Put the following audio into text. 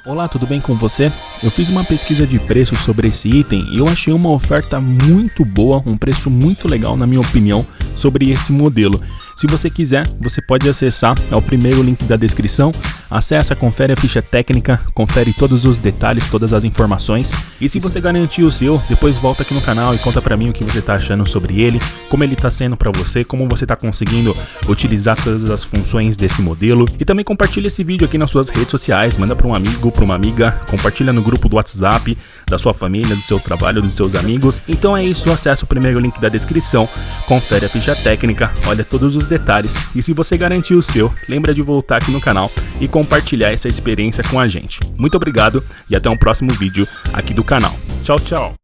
Olá, tudo bem com você? Eu fiz uma pesquisa de preço sobre esse item e eu achei uma oferta muito boa, um preço muito legal na minha opinião sobre esse modelo. Se você quiser, você pode acessar, é o primeiro link da descrição, acessa, confere a ficha técnica, confere todos os detalhes, todas as informações. E se você garantir o seu, depois volta aqui no canal e conta pra mim o que você tá achando sobre ele, como ele tá sendo pra você, como você tá conseguindo utilizar todas as funções desse modelo. E também compartilha esse vídeo aqui nas suas redes sociais, manda pra um amigo, pra uma amiga, compartilha no grupo do WhatsApp, da sua família, do seu trabalho, dos seus amigos. Então é isso, acessa o primeiro link da descrição, confere a ficha técnica, olha todos os detalhes. E se você garantir o seu, lembra de voltar aqui no canal e compartilhar essa experiência com a gente. Muito obrigado e até um próximo vídeo aqui do canal. Tchau, tchau!